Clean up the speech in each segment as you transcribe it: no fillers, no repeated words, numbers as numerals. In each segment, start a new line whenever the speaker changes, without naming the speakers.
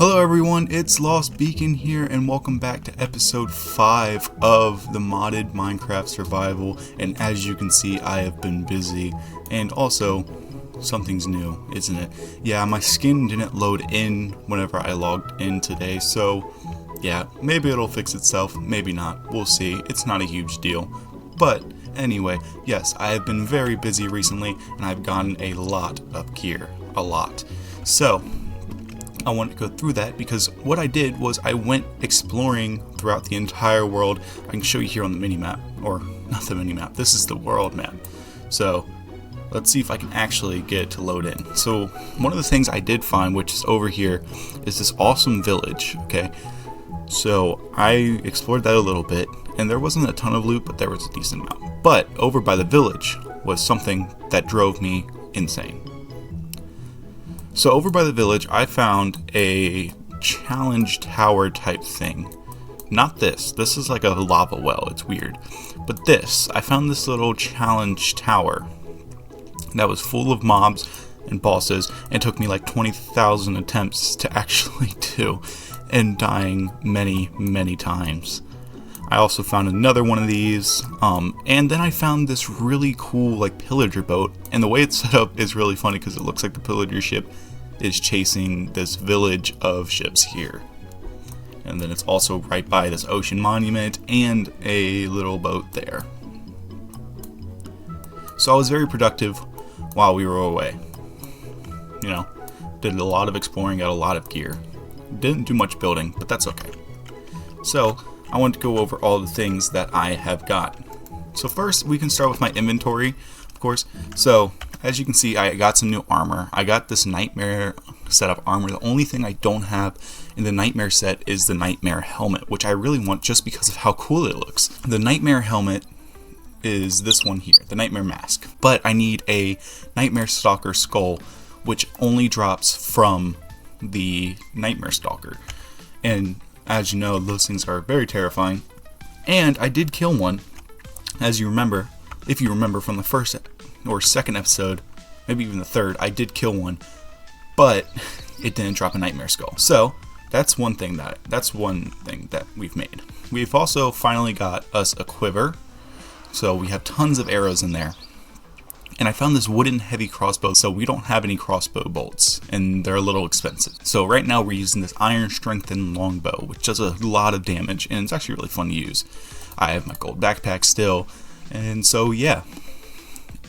Hello everyone, it's Lost Beacon here, and welcome back to episode 5 of the modded Minecraft survival. And as you can see, I have been busy, and also, something's new, isn't it? Yeah, my skin didn't load in whenever I logged in today, so yeah, maybe it'll fix itself, maybe not, we'll see. It's not a huge deal. But anyway, yes, I have been very busy recently, and I've gotten a lot of gear. A lot. So, I wanted to go through that because what I did was I went exploring throughout the entire world. I can show you here on the mini-map, or not the mini-map, this is the world map. So let's see if I can actually get it to load in. So one of the things I did find, which is over here, is this awesome village, okay? So I explored that a little bit, and there wasn't a ton of loot, but there was a decent amount. But over by the village was something that drove me insane. So over by the village, I found a challenge tower type thing. Not this. This is like a lava well. It's weird. But this. I found this little challenge tower that was full of mobs and bosses, and took me like 20,000 attempts to actually do, and dying many, many times. I also found another one of these, and then I found this really cool like pillager boat, and the way it's set up is really funny because it looks like the pillager ship is chasing this village of ships here. And then it's also right by this ocean monument and a little boat there. So I was very productive while we were away. You know, did a lot of exploring, got a lot of gear. Didn't do much building, but that's okay. So I want to go over all the things that I have got. So first, we can start with my inventory, of course. So as you can see, I got some new armor. I got this nightmare set of armor. The only thing I don't have in the nightmare set is the nightmare helmet, which I really want just because of how cool it looks. The nightmare helmet is this one here, the nightmare mask. But I need a nightmare stalker skull, which only drops from the nightmare stalker. And as you know, those things are very terrifying. And I did kill one, as you remember. If you remember from the first or second episode, maybe even the third, I did kill one, but it didn't drop a nightmare skull. So that's one thing that we've made. We've also finally got us a quiver, so we have tons of arrows in there. And I found this wooden heavy crossbow, so we don't have any crossbow bolts, and they're a little expensive. So right now we're using this iron strengthened longbow, which does a lot of damage, and it's actually really fun to use. I have my gold backpack still, and so yeah.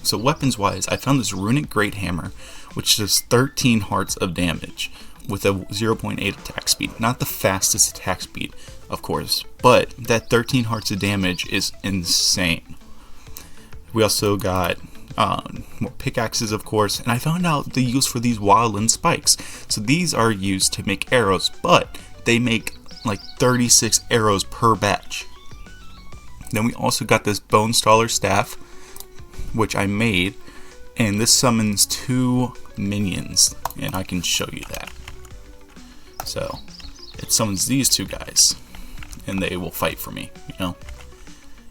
So weapons wise, I found this runic great hammer, which does 13 hearts of damage with a 0.8 attack speed. Not the fastest attack speed, of course, but that 13 hearts of damage is insane. We also got more pickaxes, of course, and I found out the use for these wildland spikes. So these are used to make arrows, but they make like 36 arrows per batch. Then we also got this bone staller staff, which I made, and this summons 2 minions, and I can show you that. So it summons these 2 guys, and they will fight for me, you know.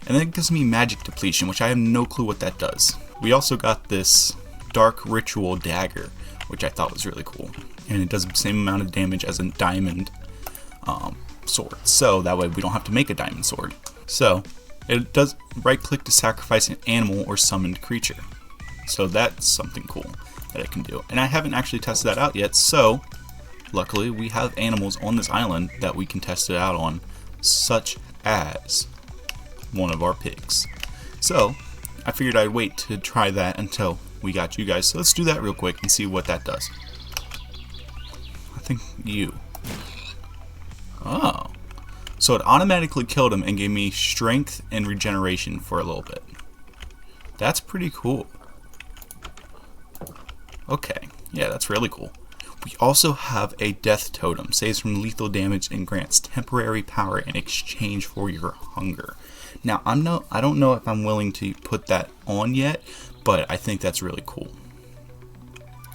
And then it gives me magic depletion, which I have no clue what that does. We also got this dark ritual dagger, which I thought was really cool, and it does the same amount of damage as a diamond sword, so that way we don't have to make a diamond sword. So it does right click to sacrifice an animal or summoned creature, so that's something cool that I can do, and I haven't actually tested that out yet. So luckily we have animals on this island that we can test it out on, such as one of our pigs. So I figured I'd wait to try that until we got you guys. So let's do that real quick and see what that does. I think you. Oh. So it automatically killed him and gave me strength and regeneration for a little bit. That's pretty cool. Okay. Yeah, that's really cool. We also have a death totem. Saves from lethal damage and grants temporary power in exchange for your hunger. Now, I don't know if I'm willing to put that on yet, but I think that's really cool.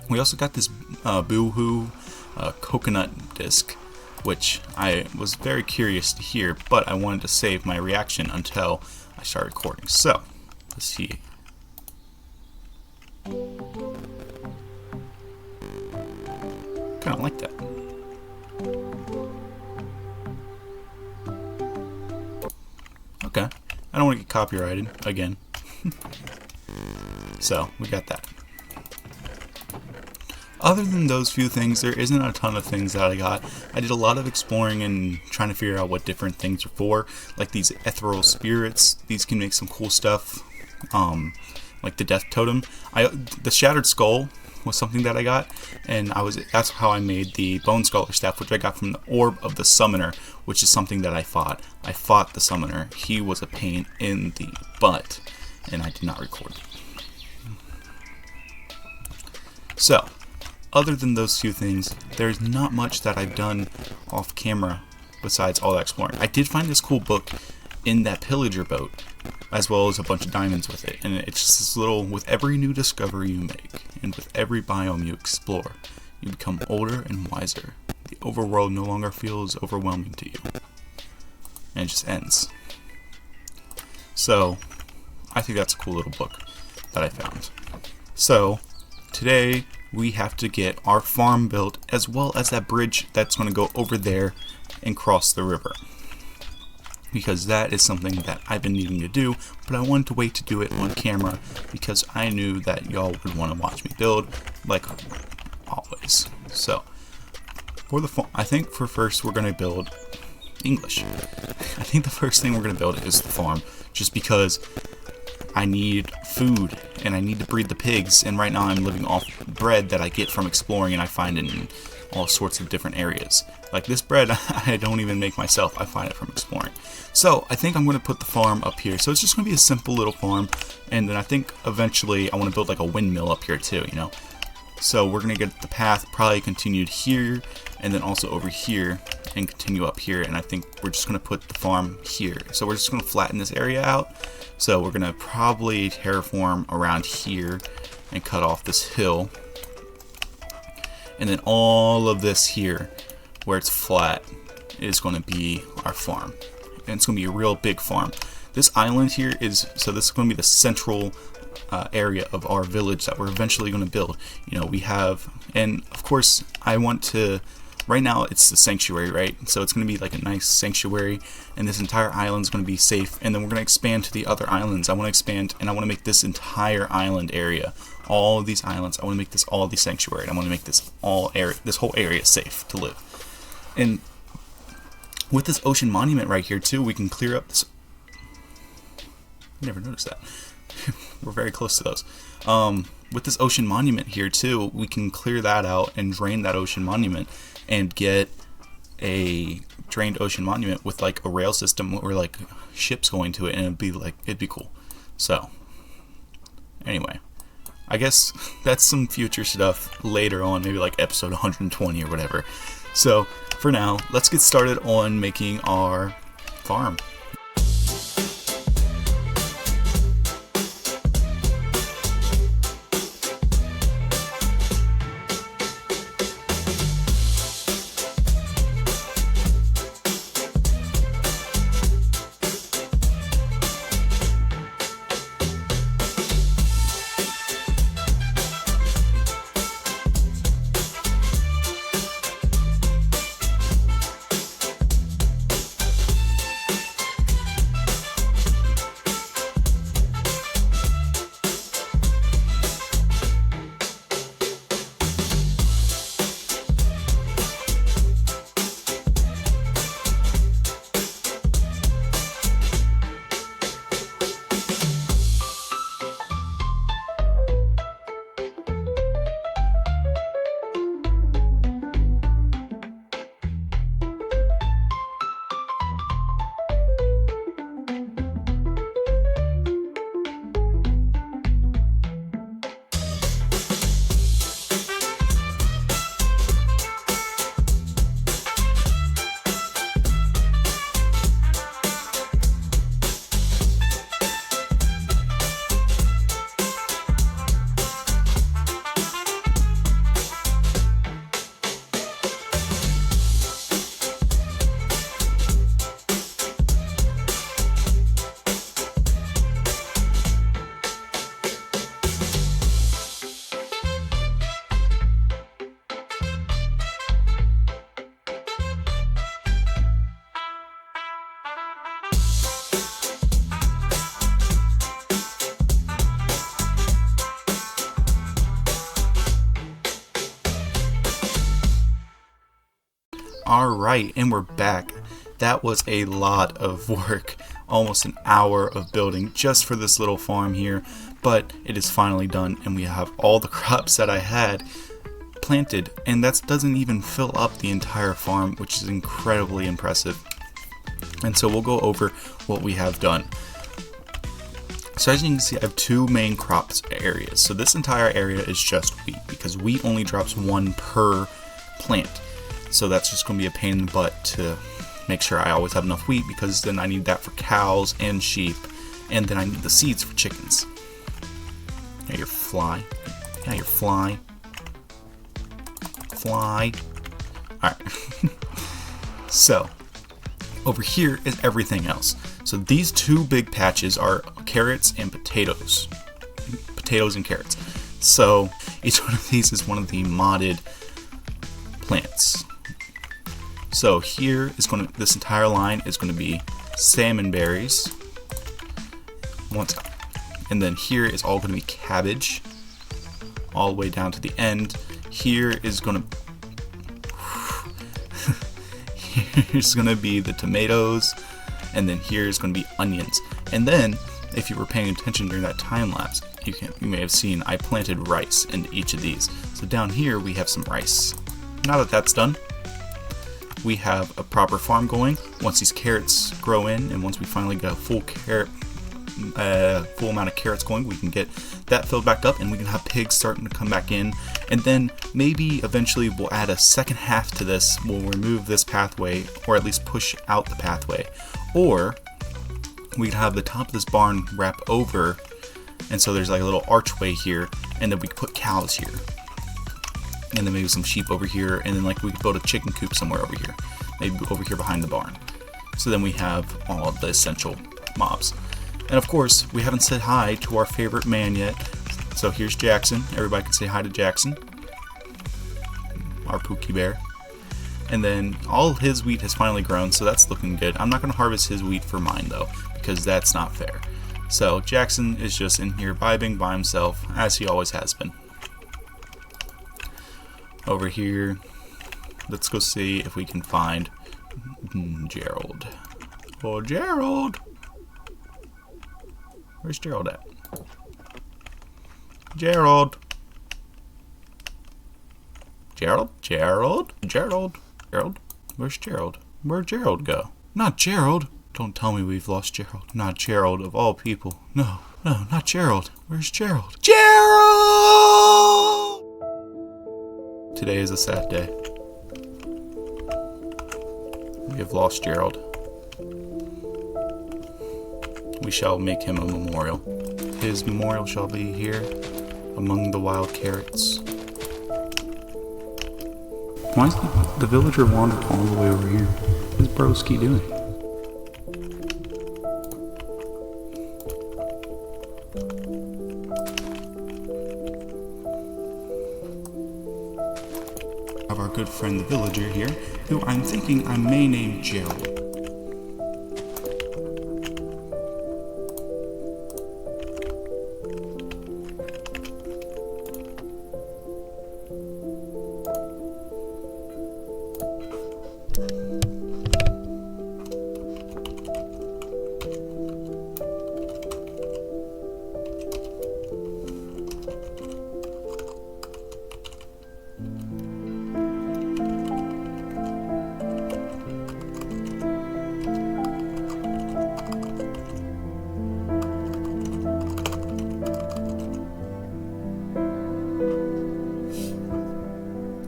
We also got this Boohoo coconut disc, which I was very curious to hear, but I wanted to save my reaction until I start recording. So, let's see. Kind of like that. Okay. I don't want to get copyrighted again. So, we got that. Other than those few things, there isn't a ton of things that I got. I did a lot of exploring and trying to figure out what different things are for. Like these ethereal spirits. These can make some cool stuff. Like the death totem. The shattered skull was something that I got, and that's how I made the bone scholar staff, which I got from the orb of the summoner, which is something that I fought. I fought the summoner. He was a pain in the butt, and I did not record. So, other than those few things, there's not much that I've done off camera besides all that exploring. I did find this cool book in that pillager boat, as well as a bunch of diamonds with it. And it's just this little, with every new discovery you make, and with every biome you explore, you become older and wiser. The overworld no longer feels overwhelming to you. And it just ends. So, I think that's a cool little book that I found. So, today we have to get our farm built, as well as that bridge that's going to go over there and cross the river. Because that is something that I've been needing to do, but I wanted to wait to do it on camera because I knew that y'all would want to watch me build, like always. So, I think for first we're going to build English. I think the first thing we're going to build is the farm, just because I need food and I need to breed the pigs, and right now I'm living off bread that I get from exploring and I find in all sorts of different areas. Like this bread, I don't even make myself, I find it from exploring. So I think I'm going to put the farm up here. So it's just going to be a simple little farm, and then I think eventually I want to build like a windmill up here too, you know. So we're going to get the path probably continued here, and then also over here, and continue up here, and I think we're just going to put the farm here. So we're just going to flatten this area out. So we're going to probably terraform around here and cut off this hill. And then all of this here, where it's flat, is going to be our farm. And it's going to be a real big farm. This island here is, so this is going to be the central area of our village that we're eventually going to build. You know, we have, and of course, I want to, right now it's the sanctuary, right? So it's going to be like a nice sanctuary, and this entire island is going to be safe. And then we're going to expand to the other islands. I want to expand, and I want to make this entire island area, all of these islands, I want to make this all the sanctuary. And I want to make this whole area safe to live. And with this ocean monument right here too, we can clear up this. I never noticed that. We're very close to those. With this ocean monument here too, we can clear that out and drain that ocean monument and get a drained ocean monument with like a rail system or like ships going to it, and it'd be cool. So anyway, I guess that's some future stuff later on, maybe like episode 120 or whatever. So for now, let's get started on making our farm. Alright, and we're back. That was a lot of work, almost an hour of building just for this little farm here, but it is finally done and we have all the crops that I had planted, and that doesn't even fill up the entire farm, which is incredibly impressive. And so we'll go over what we have done. So as you can see, I have two main crops areas. So this entire area is just wheat because wheat only drops one per plant. So that's just going to be a pain in the butt to make sure I always have enough wheat, because then I need that for cows and sheep, and then I need the seeds for chickens. Yeah, you're fly. Yeah, you're fly. Fly. Alright. So over here is everything else. So these two big patches are carrots and potatoes. Potatoes and carrots. So each one of these is one of the modded plants. So here is this entire line is going to be salmon berries. And then here is all going to be cabbage. All the way down to the end. Here is going to here's going to be the tomatoes, and then here's going to be onions. And then, if you were paying attention during that time lapse, you may have seen I planted rice into each of these. So down here we have some rice. Now that that's done, we have a proper farm going. Once these carrots grow in, and once we finally get a full amount of carrots going, we can get that filled back up, and we can have pigs starting to come back in. And then maybe eventually we'll add a second half to this. We'll remove this pathway, or at least push out the pathway, or we can have the top of this barn wrap over, and so there's like a little archway here, and then we can put cows here, and then maybe some sheep over here, and then like we could build a chicken coop somewhere over here, maybe over here behind the barn. So then we have all of the essential mobs. And of course, we haven't said hi to our favorite man yet. So here's Jackson. Everybody can say hi to Jackson, our Pookie Bear. And then all his wheat has finally grown, so that's looking good. I'm not going to harvest his wheat for mine though, because that's not fair. So Jackson is just in here vibing by himself, as he always has been. Over here, let's go see if we can find Gerald. Oh, Gerald! Where's Gerald at? Gerald! Gerald? Gerald? Gerald? Gerald? Where's Gerald? Where'd Gerald go? Not Gerald! Don't tell me we've lost Gerald. Not Gerald, of all people. No, no, not Gerald. Where's Gerald? Gerald! Today is a sad day. We have lost Gerald. We shall make him a memorial. His memorial shall be here among the wild carrots. Why is the villager wandered all the way over here? What's Broski doing? Of our good friend the villager here, who I'm thinking I may name Gerald.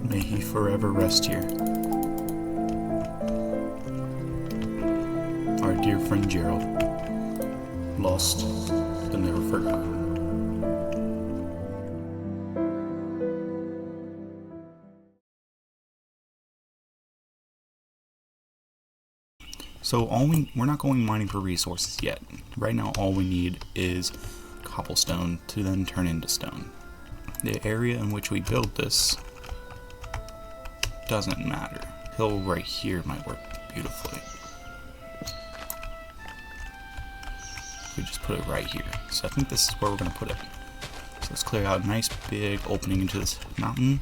May he forever rest here. Our dear friend Gerald, lost but never forgotten. So we're not going mining for resources yet. Right now all we need is cobblestone to then turn into stone. The area in which we build this doesn't matter. Hill right here might work beautifully. We just put it right here. So I think this is where we're going to put it. So let's clear out a nice big opening into this mountain.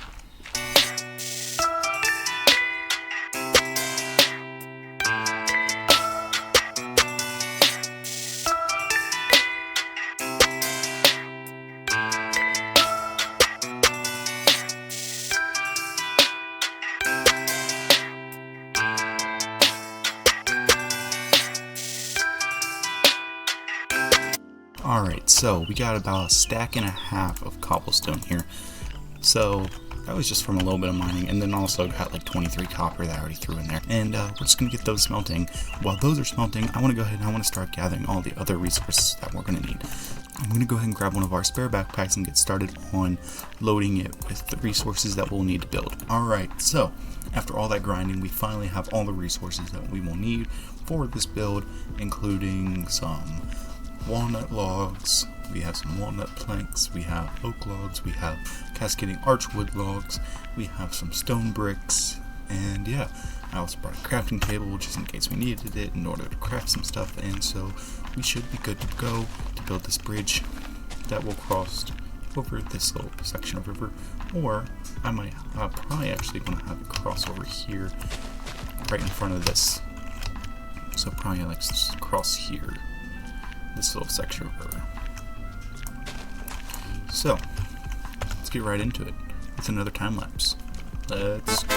Alright, so we got about a stack and a half of cobblestone here. So that was just from a little bit of mining, and then also got like 23 copper that I already threw in there. And we're just going to get those smelting. While those are smelting, I want to go ahead and I want to start gathering all the other resources that we're going to need. I'm going to go ahead and grab one of our spare backpacks and get started on loading it with the resources that we'll need to build. Alright, so after all that grinding, we finally have all the resources that we will need for this build, including some walnut logs, we have some walnut planks, we have oak logs, we have cascading archwood logs, we have some stone bricks, and yeah, I also brought a crafting table just in case we needed it in order to craft some stuff, and so we should be good to go to build this bridge that will cross over this little section of river, or I'm probably actually going to have it cross over here right in front of this, so probably like cross here, this little section of river. So let's get right into it with another time lapse. Let's go.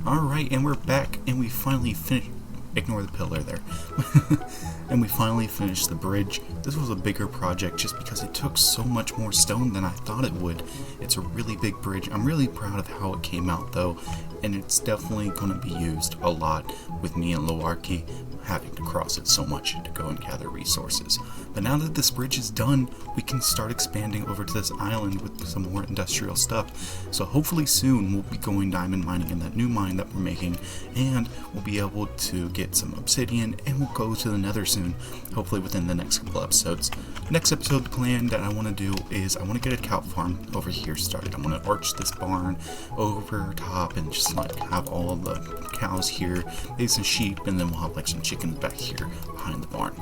Alright, and we're back, and we finally finished, ignore the pillar there. And we finally finished the bridge. This was a bigger project just because it took so much more stone than I thought it would. It's a really big bridge. I'm really proud of how it came out though, and it's definitely going to be used a lot with me and Loarki having to cross it so much to go and gather resources. But now that this bridge is done, we can start expanding over to this island with some more industrial stuff. So hopefully soon we'll be going diamond mining in that new mine that we're making, and we'll be able to get some obsidian, and we'll go to the nether soon, hopefully within the next couple episodes. Next episode plan that I want to do is I want to get a cow farm over here started. I want to arch this barn over top and just like have all of the cows here, maybe some sheep, and then we'll have like some chickens back here behind the barn.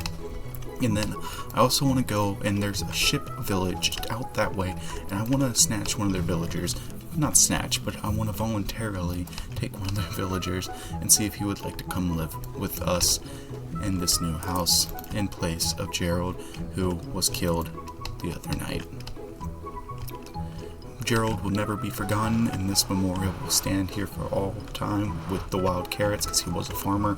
And then I also want to go, and there's a ship village out that way, and I want to snatch one of their villagers. Not snatch, but I want to voluntarily take one of their villagers and see if he would like to come live with us in this new house in place of Gerald, who was killed the other night. Gerald will never be forgotten, and this memorial will stand here for all time with the wild carrots, because he was a farmer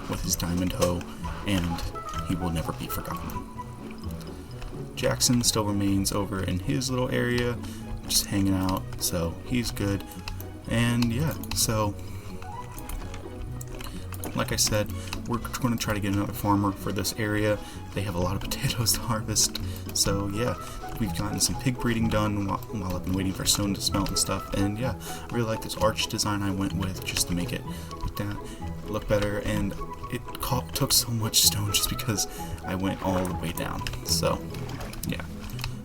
with his diamond hoe, and he will never be forgotten. Jackson still remains over in his little area, just hanging out, so he's good. And yeah, so like I said, we're going to try to get another farmer for this area. They have a lot of potatoes to harvest, so yeah, we've gotten some pig breeding done while I've been waiting for stone to smelt and stuff. And yeah, I really like this arch design I went with just to make it look better, and it took so much stone just because I went all the way down. So yeah.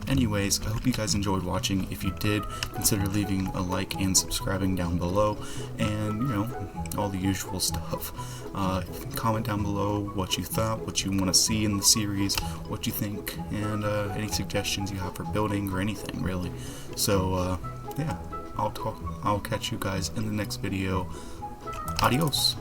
Anyways, I hope you guys enjoyed watching. If you did, consider leaving a like and subscribing down below, and you know, all the usual stuff. Comment down below what you thought, what you want to see in the series, what you think, and any suggestions you have for building or anything really. So yeah, I'll catch you guys in the next video. Adios.